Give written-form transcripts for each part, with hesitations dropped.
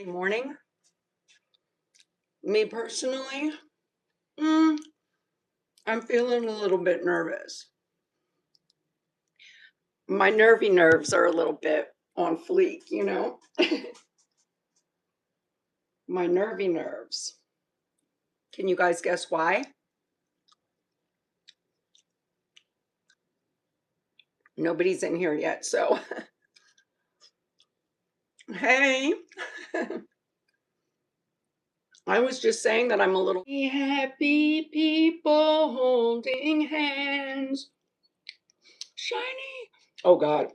Morning. Me personally, mm, I'm feeling a little bit nervous. My nervy nerves are a little bit on fleek. My nervy nerves. Can you guys guess why? Nobody's in here yet, so hey. I was just saying that I'm a little happy people holding hands. Shiny. Oh God.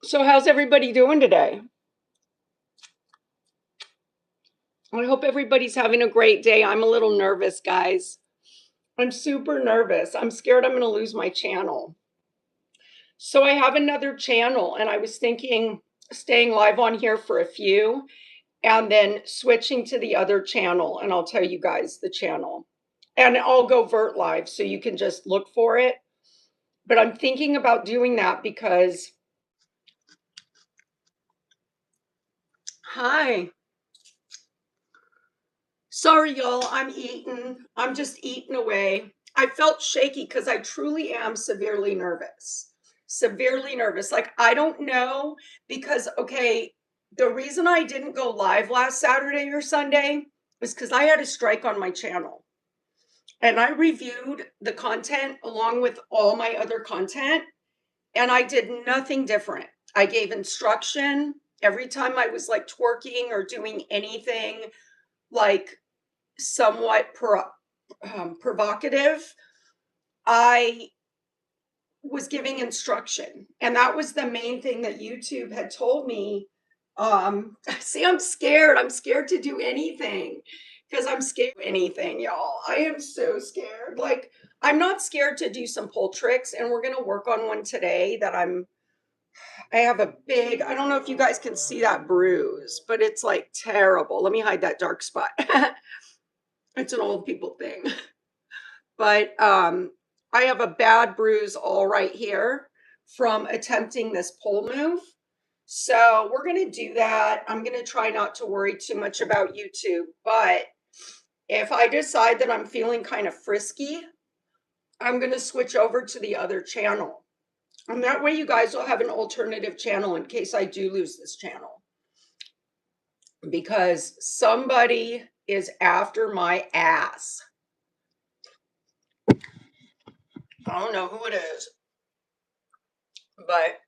So how's everybody doing today? I hope everybody's having a great day. I'm a little nervous, guys. I'm super nervous. I'm scared I'm going to lose my channel. So I have another channel and I was thinking staying live on here for a few and then switching to the other channel, and I'll tell you guys the channel. And I'll go vert live so you can just look for it. But I'm thinking about doing that because hi. Sorry, y'all. I'm eating. I'm just eating away. I felt shaky because I truly am severely nervous. Severely nervous. Like, I don't know because, okay, the reason I didn't go live last Saturday or Sunday is because I had a strike on my channel. And I reviewed the content along with all my other content, and I did nothing different. I gave instruction every time I was like twerking or doing anything like somewhat provocative. I was giving instruction, and that was the main thing that YouTube had told me. See, I'm scared. I'm scared to do anything because I'm scared of anything, y'all. I am so scared. Like, I'm not scared to do some pull tricks, and we're gonna work on one today that I have a big, I don't know if you guys can see that bruise, but it's like terrible. Let me hide that dark spot. It's an old people thing. But I have a bad bruise all right here from attempting this pole move. So we're going to do that. I'm going to try not to worry too much about YouTube. But if I decide that I'm feeling kind of frisky, I'm going to switch over to the other channel. And that way you guys will have an alternative channel in case I do lose this channel. Because somebody is after my ass. I don't know who it is, but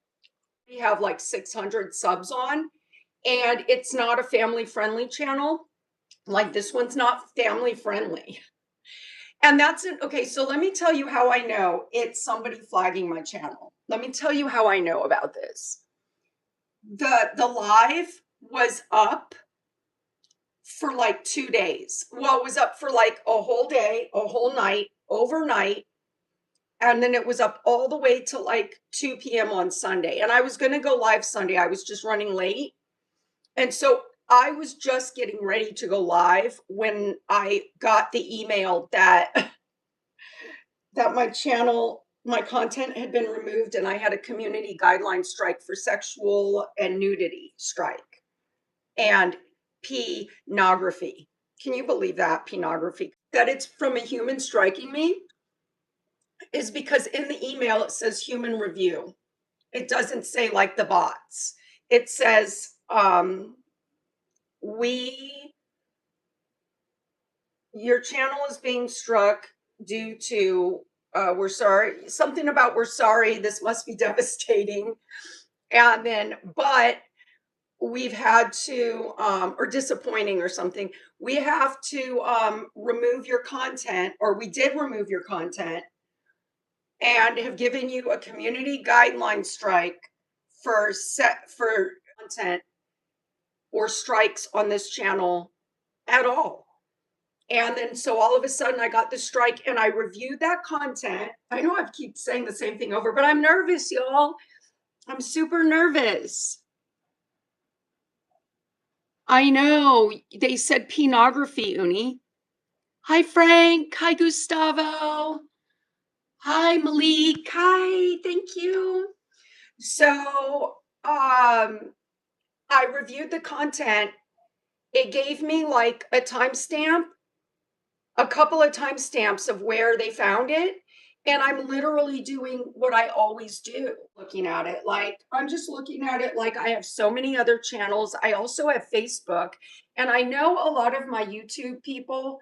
we have like 600 subs on, and it's not a family friendly channel. Like, this one's not family friendly. And that's it. Okay, so let me tell you how I know it's somebody flagging my channel. Let me tell you how I know about this. The live was up for like 2 days. Well, it was up for like a whole day, a whole night, overnight. And then it was up all the way to like 2 p.m. on Sunday. And I was going to go live Sunday. I was just running late. And so I was just getting ready to go live when I got the email that my channel, my content had been removed, and I had a community guideline strike for sexual and nudity strike and pornography. Can you believe that? Pornography. That it's from a human striking me is because in the email it says human review. It doesn't say like the bots. It says we your channel is being struck due to we're sorry, something about we're sorry, this must be devastating. And then, but we've had to or disappointing or something, we have to remove your content, or we did remove your content and have given you a community guideline strike for content or strikes on this channel at all. And then so all of a sudden I got the strike and I reviewed that content. I know I keep saying the same thing over, but I'm nervous, y'all. I'm super nervous. I know. They said pornography, Uni. Hi, Frank. Hi, Gustavo. Hi, Malik. Hi, thank you. So, I reviewed the content. It gave me like a timestamp, a couple of timestamps of where they found it. And I'm literally doing what I always do, looking at it. Like, I'm just looking at it like I have so many other channels. I also have Facebook. And I know a lot of my YouTube people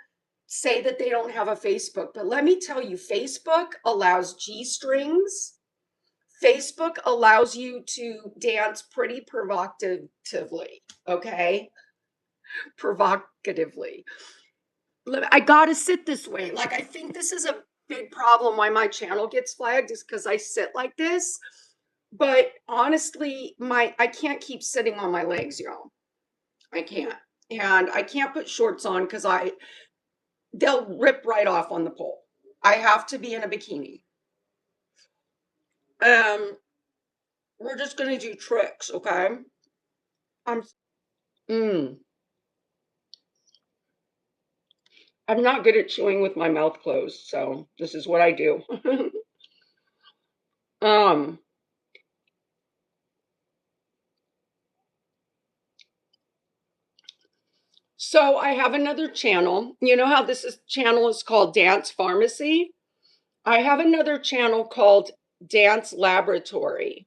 say that they don't have a Facebook, but let me tell you, Facebook allows G strings. Facebook allows you to dance pretty provocatively, okay? Provocatively. I gotta sit this way. Like, I think this is a big problem why my channel gets flagged is because I sit like this. But honestly, I can't keep sitting on my legs, y'all. I can't. And I can't put shorts on because they'll rip right off on the pole. I have to be in a bikini. Um, we're just gonna do tricks, okay? I'm mm, I'm not good at chewing with my mouth closed, so this is what I do. um, so I have another channel. You know how channel is called Dance Pharmacy? I have another channel called Dance Laboratory.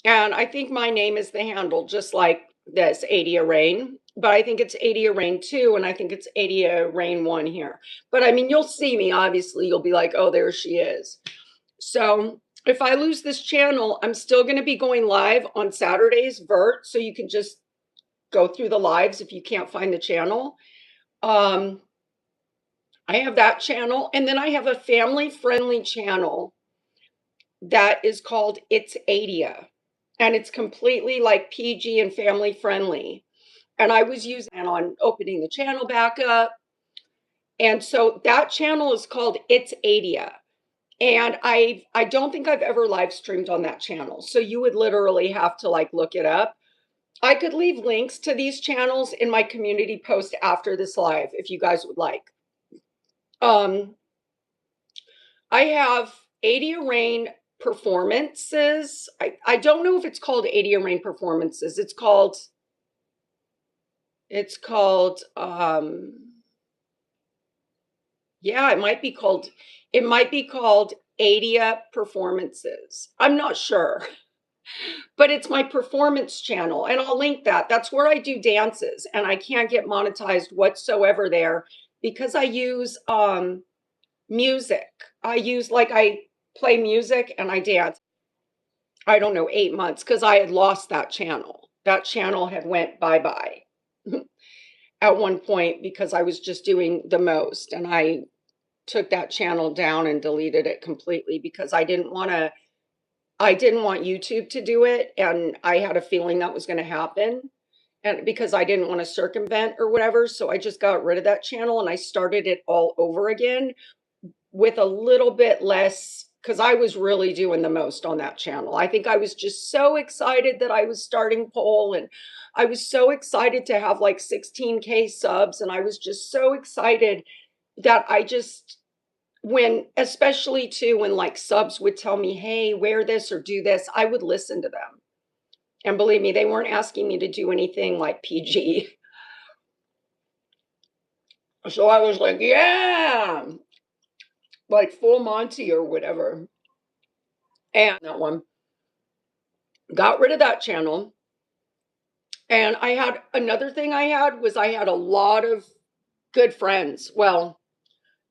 And I think my name is the handle, just like this, Adia Rain. But I think it's Adia Rain 2, and I think it's Adia Rain 1 here. But I mean, you'll see me, obviously. You'll be like, oh, there she is. So if I lose this channel, I'm still going to be going live on Saturdays, Vert. So you can just go through the lives if you can't find the channel. Um, I have that channel. And then I have a family friendly channel that is called It's Adia. And it's completely like PG and family friendly. And I was using it on opening the channel back up. And so that channel is called It's Adia. And I don't think I've ever live streamed on that channel. So you would literally have to like look it up. I could leave links to these channels in my community post after this live if you guys would like. Um, I have Adia Rain performances. I don't know if it's called Adia Rain performances. It's called yeah, it might be called Adia performances. I'm not sure. But it's my performance channel and I'll link that. That's where I do dances and I can't get monetized whatsoever there because I use music. I play music and I dance. I don't know, 8 months because I had lost that channel. That channel had went bye-bye at one point because I was just doing the most and I took that channel down and deleted it completely because I didn't want YouTube to do it, and I had a feeling that was going to happen. And because I didn't want to circumvent or whatever, so I just got rid of that channel and I started it all over again with a little bit less because I was really doing the most on that channel. I think I was just so excited that I was starting pole and I was so excited to have like 16K subs and I was just so excited that I just when especially too when like subs would tell me, hey, wear this or do this, I would listen to them. And believe me, they weren't asking me to do anything like PG. So I was like, yeah, like full Monty or whatever. And that one got rid of that channel. And I had another thing I had a lot of good friends. Well,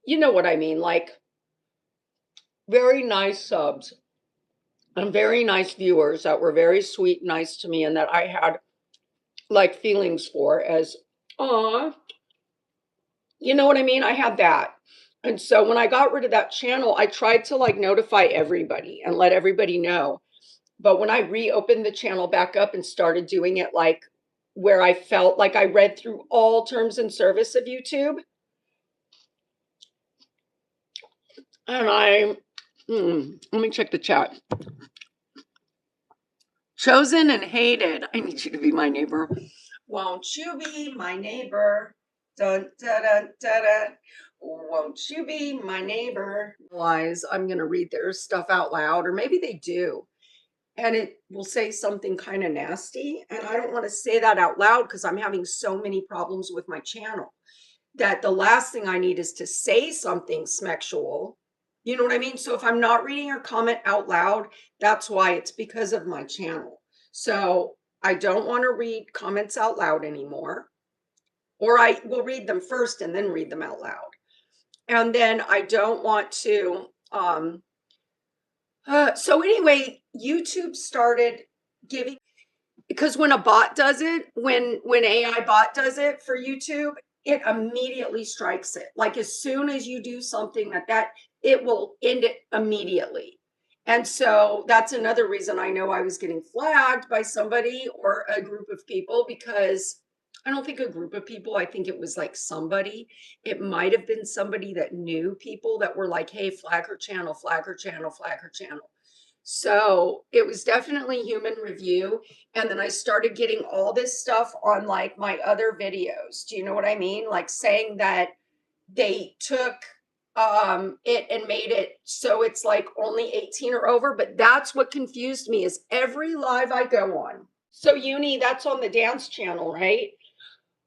you know what I mean, like very nice subs and very nice viewers that were very sweet, nice to me, and that I had like feelings for as, aw, you know what I mean? I had that. And so when I got rid of that channel, I tried to like notify everybody and let everybody know. But when I reopened the channel back up and started doing it like where I felt like I read through all terms and service of YouTube, and let me check the chat. Chosen and hated. I need you to be my neighbor. Won't you be my neighbor? Dun, dun, dun, dun, dun. Won't you be my neighbor? Realize I'm going to read their stuff out loud, or maybe they do. And it will say something kind of nasty. And I don't want to say that out loud because I'm having so many problems with my channel that the last thing I need is to say something smexual. You know what I mean? So if I'm not reading your comment out loud, that's why. It's because of my channel. So I don't want to read comments out loud anymore, or I will read them first and then read them out loud. And then I don't want to, so anyway, YouTube started giving, because when a bot does it, when AI bot does it for YouTube, it immediately strikes it. Like as soon as you do something that it will end it immediately. And so that's another reason I know I was getting flagged by somebody or a group of people, because I don't think a group of people, I think it was like somebody. It might have been somebody that knew people that were like, hey, flag her channel, flag her channel, flag her channel. So it was definitely human review. And then I started getting all this stuff on like my other videos. Do you know what I mean? Like saying that they took it and made it so it's like only 18 or over. But that's what confused me, is every live I go on. So Uni, that's on the dance channel, right?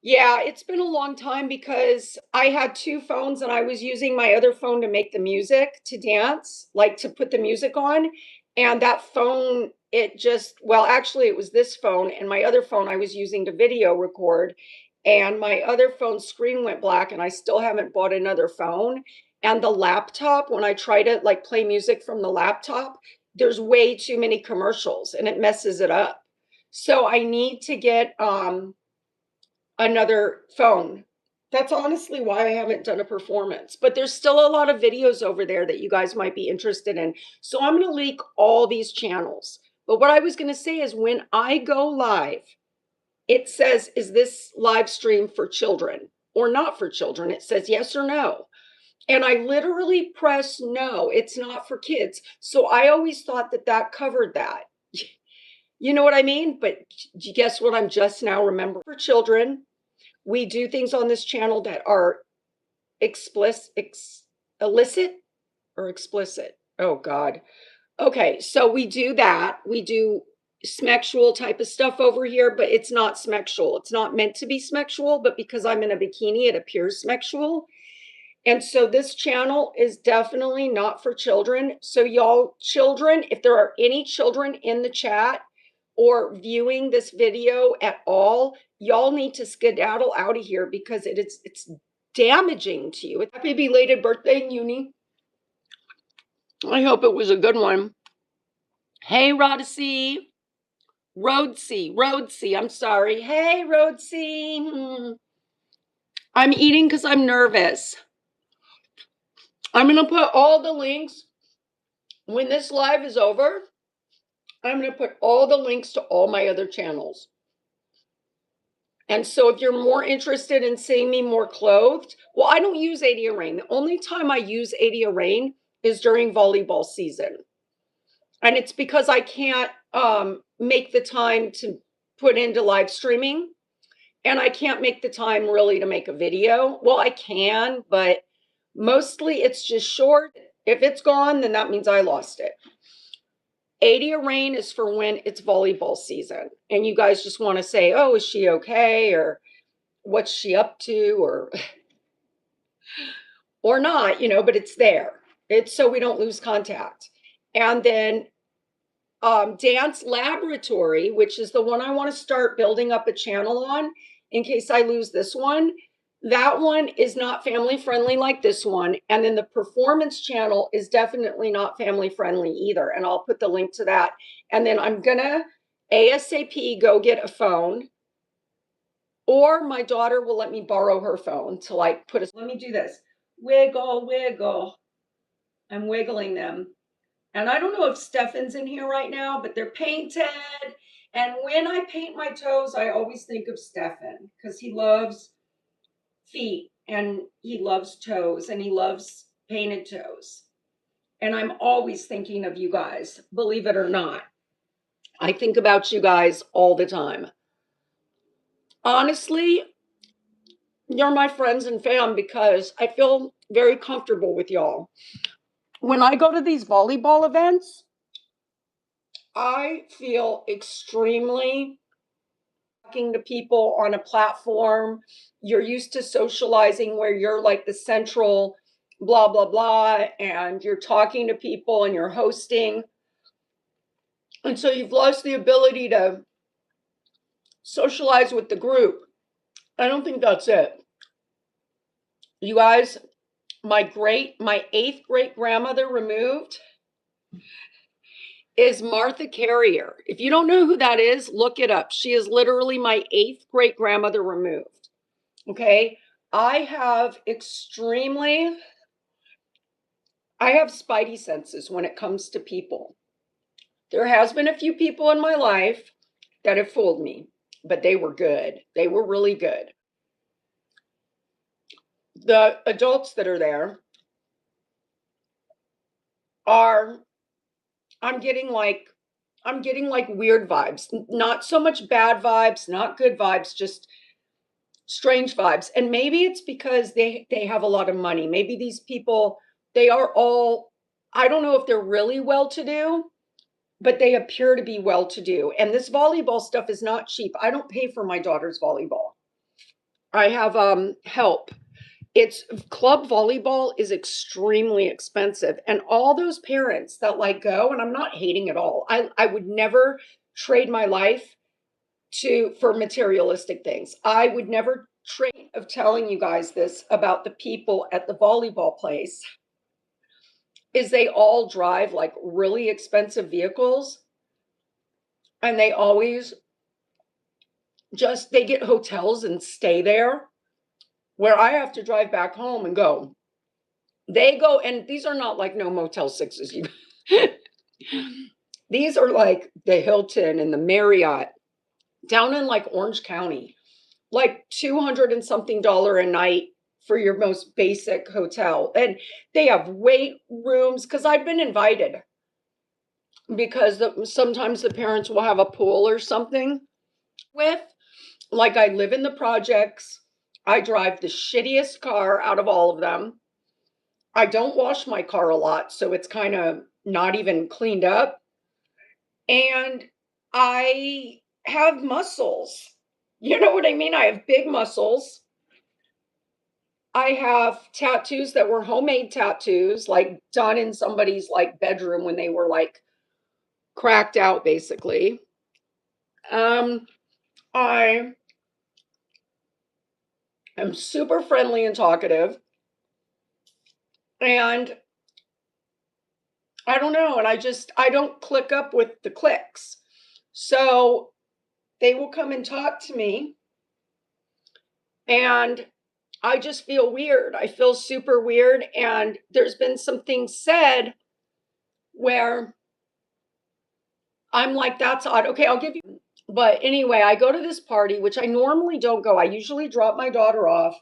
Yeah, it's been a long time because I had two phones and I was using my other phone to make the music to dance, like to put the music on. And that phone, it just, well, actually, it was this phone, and my other phone I was using to video record. And my other phone's screen went black, and I still haven't bought another phone. And the laptop, when I try to like play music from the laptop, there's way too many commercials and it messes it up. So I need to get another phone. That's honestly why I haven't done a performance, but there's still a lot of videos over there that you guys might be interested in. So I'm going to link all these channels. But what I was going to say is when I go live, it says, is this live stream for children or not for children? It says yes or no. And I literally press no, it's not for kids. So I always thought that that covered that. You know what I mean? But guess what? I'm just now remembering, for children. We do things on this channel that are illicit or explicit. Oh God. Okay, so we do that. We do smexual type of stuff over here, but it's not smexual. It's not meant to be smexual, but because I'm in a bikini, it appears smexual. And so this channel is definitely not for children. So y'all children, if there are any children in the chat or viewing this video at all, y'all need to skedaddle out of here because it's damaging to you. Happy belated birthday, Uni. I hope it was a good one. Hey, Rhodesy. Rhodesy, I'm sorry. Hey, Rhodesy. I'm eating because I'm nervous. I'm going to put all the links when this live is over. I'm going to put all the links to all my other channels. And so if you're more interested in seeing me more clothed, well, I don't use Adia Rain. The only time I use Adia Rain is during volleyball season. And it's because I can't make the time to put into live streaming. And I can't make the time really to make a video. Well, I can, but mostly it's just short. If it's gone, then that means I lost it. Adia Rain is for when it's volleyball season and you guys just want to say, oh, is she okay? Or what's she up to? Or not, you know, but it's there. It's so we don't lose contact. And then Dance Laboratory, which is the one I want to start building up a channel on in case I lose this one. That one is not family friendly like this one. And then the performance channel is definitely not family friendly either. And I'll put the link to that. And then I'm going to ASAP go get a phone, or my daughter will let me borrow her phone to like put a, let me do this. Wiggle, wiggle. I'm wiggling them. And I don't know if Stefan's in here right now, but they're painted. And when I paint my toes, I always think of Stefan because he loves feet and he loves toes and he loves painted toes. And I'm always thinking of you guys, believe it or not. I think about you guys all the time. Honestly, you're my friends and fam because I feel very comfortable with y'all. When I go to these volleyball events, I feel extremely talking to people on a platform. You're used to socializing where you're like the central blah, blah, blah, and you're talking to people and you're hosting. And so you've lost the ability to socialize with the group. I don't think that's it. You guys, my eighth great grandmother removed is Martha Carrier. If you don't know who that is, look it up. She is literally my eighth great grandmother removed. Okay. I have spidey senses when it comes to people. There has been a few people in my life that have fooled me, but they were good. They were really good. The adults that are there are, I'm getting like weird vibes. Not so much bad vibes, not good vibes, just strange vibes. And maybe it's because they have a lot of money. Maybe these people, they are all, I don't know if they're really well to do, but they appear to be well to do. And this volleyball stuff is not cheap. I don't pay for my daughter's volleyball. I have help. It's club volleyball is extremely expensive. And all those parents that like go, and I'm not hating at all. I would never trade my life for materialistic things. I would never trade of telling you guys this about the people at the volleyball place is they all drive like really expensive vehicles and they always they get hotels and stay there where I have to drive back home and go. They go, and these are not like no Motel 6s. These are like the Hilton and the Marriott down in like Orange County, like 200 and something dollar a night for your most basic hotel. And they have weight rooms because I've been invited because sometimes the parents will have a pool or something with. Like I live in the projects. I drive the shittiest car out of all of them. I don't wash my car a lot, so it's kind of not even cleaned up. And I have muscles. You know what I mean? I have big muscles. I have tattoos that were homemade tattoos, like done in somebody's like bedroom when they were like cracked out, basically. I am super friendly and talkative. And I don't know. And I don't click up with the clicks. So they will come and talk to me. And I just feel weird. I feel super weird. And there's been some things said where I'm like, that's odd. Okay, I'll give you. But anyway, I go to this party, which I normally don't go. I usually drop my daughter off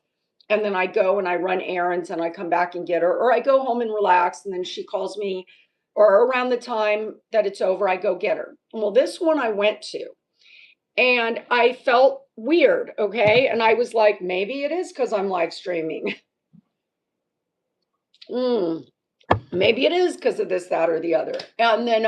and then I go and I run errands and I come back and get her, or I go home and relax and then she calls me, or around the time that it's over, I go get her. Well, this one I went to and I felt weird. Okay. And I was like, maybe it is because I'm live streaming. Maybe it is because of this, that, or the other. And then,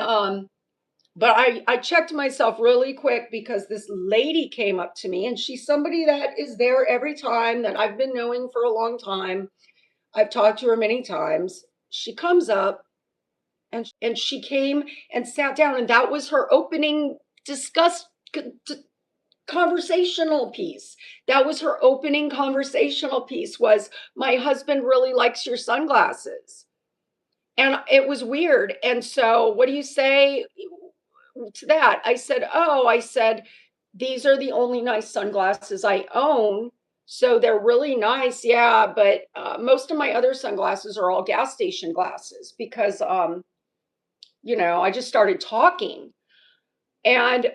but I checked myself really quick because this lady came up to me and she's somebody that is there every time that I've been knowing for a long time. I've talked to her many times. She comes up and she came and sat down and that was her opening conversational piece. That was her opening conversational piece was, my husband really likes your sunglasses. And it was weird. And so what do you say to that? I said, these are the only nice sunglasses I own. So they're really nice. Yeah. But most of my other sunglasses are all gas station glasses because, I just started talking. And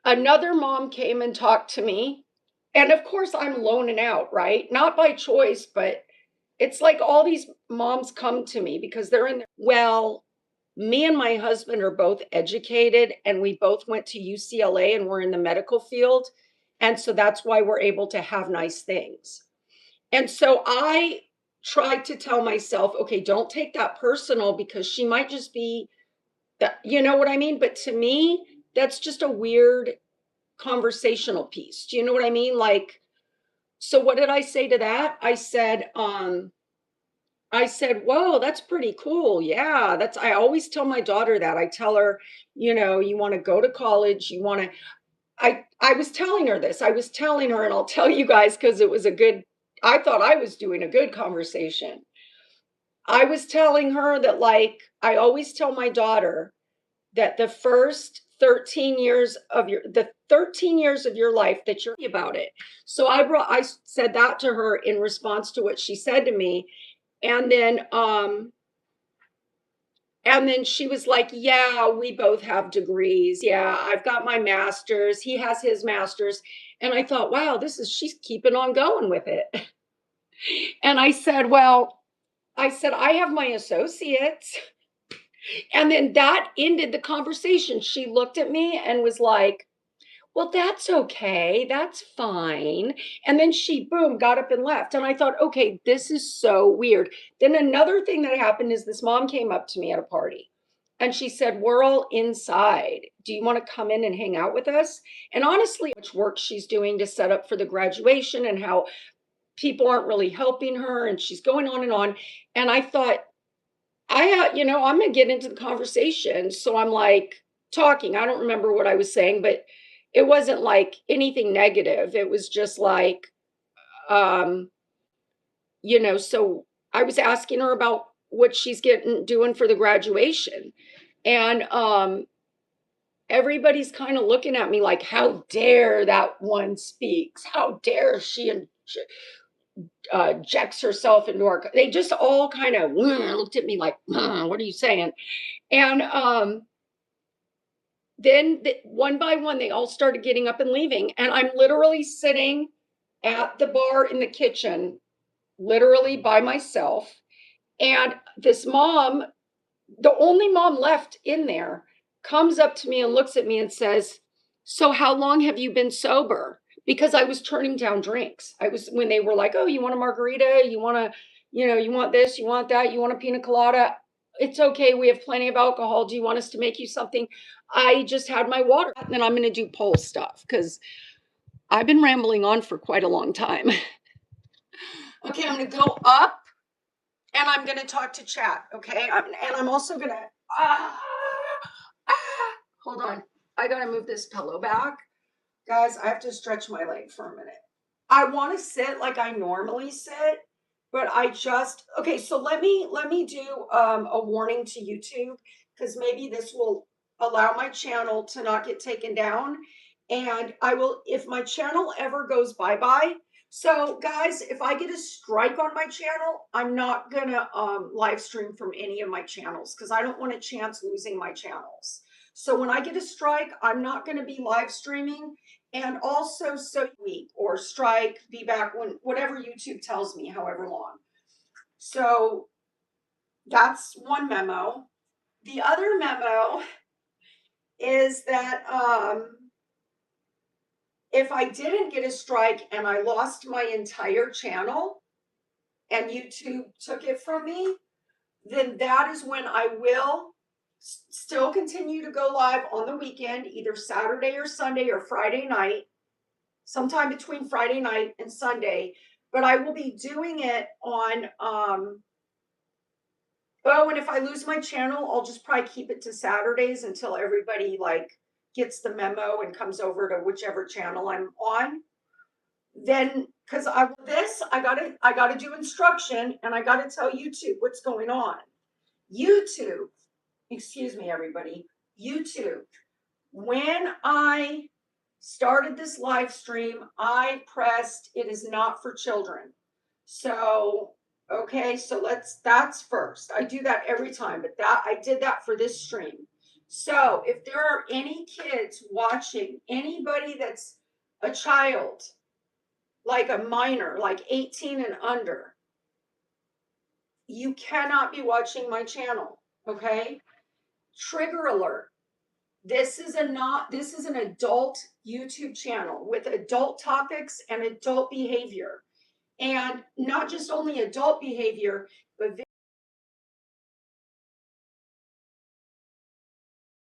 another mom came and talked to me. And of course, I'm loaning out, right? Not by choice, but it's like all these moms come to me because they're in there. Well, me and my husband are both educated and we both went to UCLA and we're in the medical field. And so that's why we're able to have nice things. And so I tried to tell myself, okay, don't take that personal because she might just be that, you know what I mean? But to me, that's just a weird conversational piece. Do you know what I mean? Like, so what did I say to that? I said, "Whoa, that's pretty cool. Yeah, that's I always tell my daughter that. I tell her, you know, you want to go to college, you want to I was telling her this. I was telling her and I'll tell you guys cuz it was a good I thought I was doing a good conversation. I was telling her that like I always tell my daughter that the first 13 years of your the 13 years of your life that you're about it. So I said that to her in response to what she said to me and then she was like, "Yeah, we both have degrees. Yeah, I've got my master's. He has his master's." And I thought, "Wow, she's keeping on going with it." And I said, "Well, I said I have my associates." And then that ended the conversation. She looked at me and was like, "Well, that's okay. That's fine." And then she, boom, got up and left. And I thought, okay, this is so weird. Then another thing that happened is this mom came up to me at a party and she said, "We're all inside. Do you want to come in and hang out with us?" And honestly, much work she's doing to set up for the graduation and how people aren't really helping her. And she's going on and on. And I thought, I'm going to get into the conversation. So I'm like talking. I don't remember what I was saying, but it wasn't like anything negative. It was just like, um, so I was asking her about what she's getting doing for the graduation. And everybody's kind of looking at me like, how dare that one speaks? How dare she injects herself into our, they just all kind of looked at me like, what are you saying? And then one by one, they all started getting up and leaving. And I'm literally sitting at the bar in the kitchen, literally by myself. And this mom, the only mom left in there, comes up to me and looks at me and says, "So, how long have you been sober?" Because I was turning down drinks. I was, when they were like, "Oh, you want a margarita? You want to, you want this, you want that, you want a pina colada?" It's okay. We have plenty of alcohol. Do you want us to make you something? I just had my water. And then I'm going to do poll stuff because I've been rambling on for quite a long time. Okay, I'm going to go up and I'm going to talk to chat. Okay. And I'm also going to, ah, hold on. I got to move this pillow back. Guys, I have to stretch my leg for a minute. I want to sit like I normally sit, but I just okay, so let me do a warning to YouTube because maybe this will allow my channel to not get taken down. And I will, if my channel ever goes bye-bye. So guys, if I get a strike on my channel, I'm not gonna live stream from any of my channels because I don't want a chance losing my channels. So when I get a strike, I'm not gonna be live streaming and also so week or strike, be back when whatever YouTube tells me, however long. So that's one memo. The other memo is that if I didn't get a strike and I lost my entire channel and YouTube took it from me, then that is when I will still continue to go live on the weekend, either Saturday or Sunday or Friday night, sometime between Friday night and Sunday. But I will be doing it on oh, and if I lose my channel, I'll just probably keep it to Saturdays until everybody like gets the memo and comes over to whichever channel I'm on. Then because I gotta do instruction and I gotta tell YouTube what's going on. YouTube, excuse me, everybody. YouTube. When I started this live stream, I pressed it is not for children. So, okay, so that's first. I do that every time, but that I did that for this stream. So, if there are any kids watching, anybody that's a child, like a minor, like 18 and under, you cannot be watching my channel, okay? Trigger alert. This is an adult YouTube channel with adult topics and adult behavior. And not just only adult behavior, but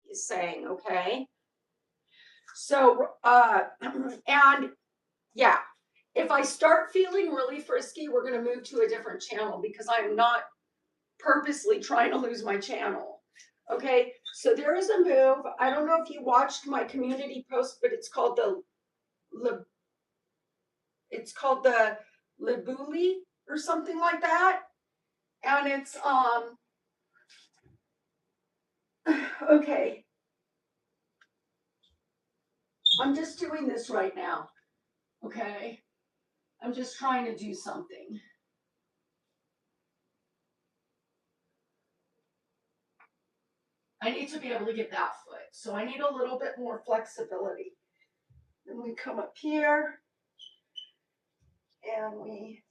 is saying, okay? So and yeah, if I start feeling really frisky, we're going to move to a different channel because I'm not purposely trying to lose my channel. Okay, so there is a move. I don't know if you watched my community post, but it's called the Libuli or something like that. And it's okay. I'm just doing this right now. Okay. I'm just trying to do something. I need to be able to get that foot. So I need a little bit more flexibility. Then we come up here and we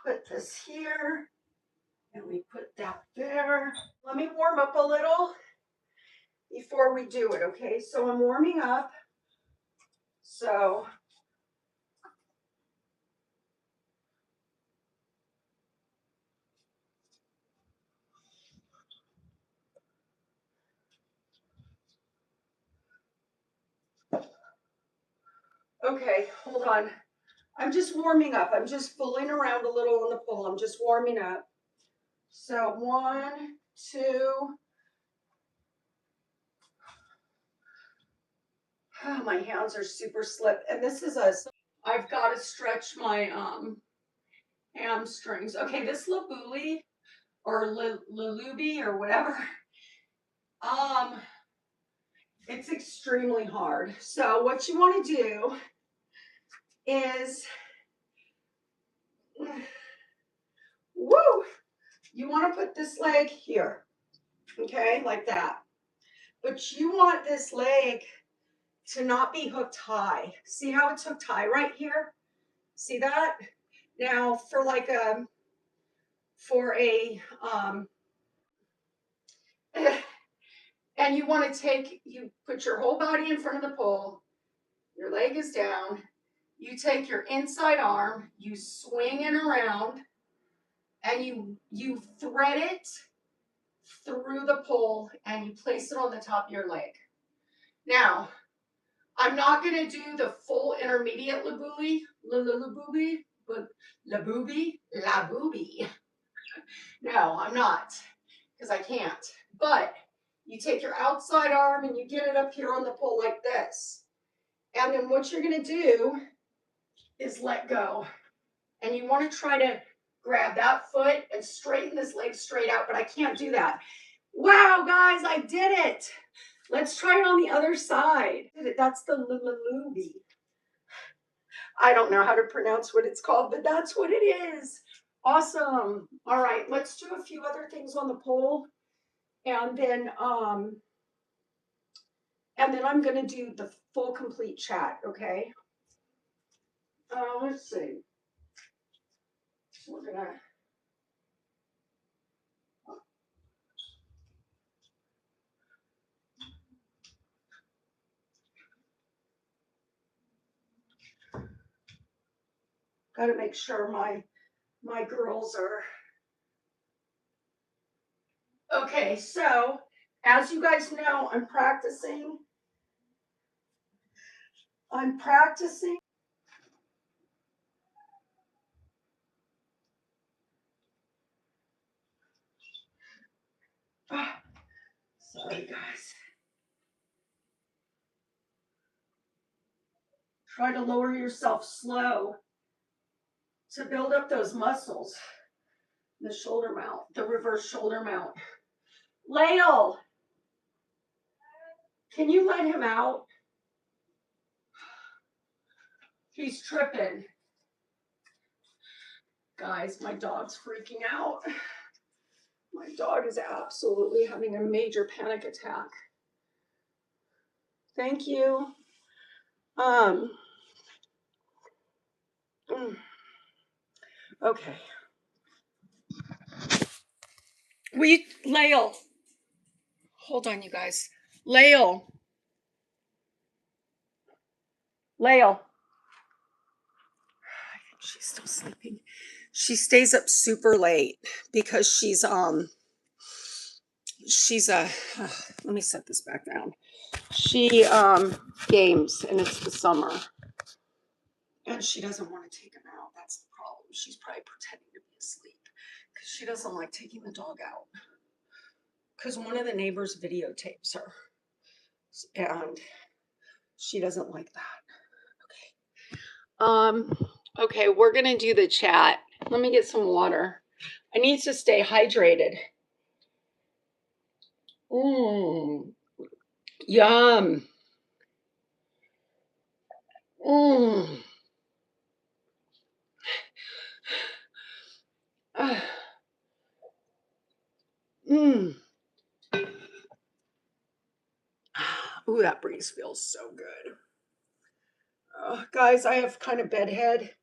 put this here and we put that there. Let me warm up a little before we do it, okay? So I'm warming up. So okay, hold on. I'm just warming up. I'm just fooling around a little on the pole. I'm just warming up. So 1, 2. Oh, my hands are super slip. And this is I've got to stretch my hamstrings. Okay, this Labuli or Lalubi or whatever. It's extremely hard. So what you want to do is woo, you want to put this leg here. Okay, like that. But you want this leg to not be hooked high. See how it's hooked high right here? See that? Now for like a and you want to you put your whole body in front of the pole, your leg is down, you take your inside arm, you swing it around, and you thread it through the pole and you place it on the top of your leg. Now, I'm not going to do the full intermediate labooby, but labooby. No, I'm not, because I can't. But you take your outside arm and you get it up here on the pole like this. And then what you're going to do is let go. And you want to try to grab that foot and straighten this leg straight out, but I can't do that. Wow, guys, I did it. Let's try it on the other side. That's the Lulubi. I don't know how to pronounce what it's called, but that's what it is. Awesome. All right, let's do a few other things on the pole. And then I'm going to do the full complete chat, okay? Let's see. So we're going to got to make sure my girls are okay. So as you guys know, I'm practicing. Sorry, guys. Try to lower yourself slow to build up those muscles. The shoulder mount, the reverse shoulder mount. Lael, can you let him out? He's tripping. Guys, my dog's freaking out. My dog is absolutely having a major panic attack. Thank you. Okay. Lael, hold on, you guys. Lael. Lael. She's still sleeping. She stays up super late because she's a let me set this back down. She games and it's the summer. And she doesn't want to take him out. That's the problem. She's probably pretending to be asleep because she doesn't like taking the dog out. Because one of the neighbors videotapes her. And she doesn't like that. Okay, we're gonna do the chat. Let me get some water. I need to stay hydrated. Yum. Ooh, that breeze feels so good. Guys, I have kind of bedhead.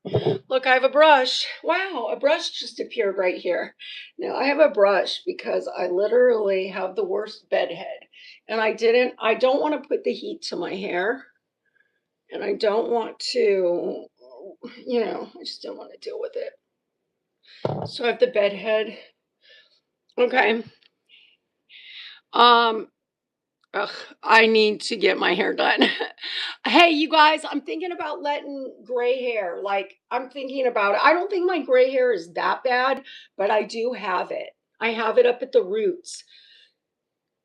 Look, I have a brush. Wow, a brush just appeared right here. Now, I have a brush because I literally have the worst bedhead. And I don't want to put the heat to my hair. And I don't want to, I just don't want to deal with it. So I have the bedhead. Okay. I need to get my hair done. Hey, you guys, I'm thinking about letting gray hair. Like, I'm thinking about it. I don't think my gray hair is that bad, but I do have it. I have it up at the roots.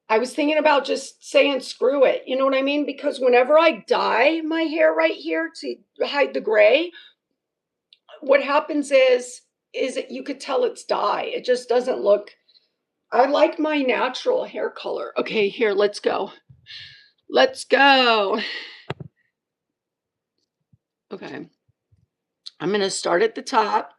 I was thinking about just saying screw it. You know what I mean? Because whenever I dye my hair right here to hide the gray, what happens is you could tell it's dye. It just doesn't look. I like my natural hair color. Okay, here, let's go. Let's go. Okay. I'm going to start at the top.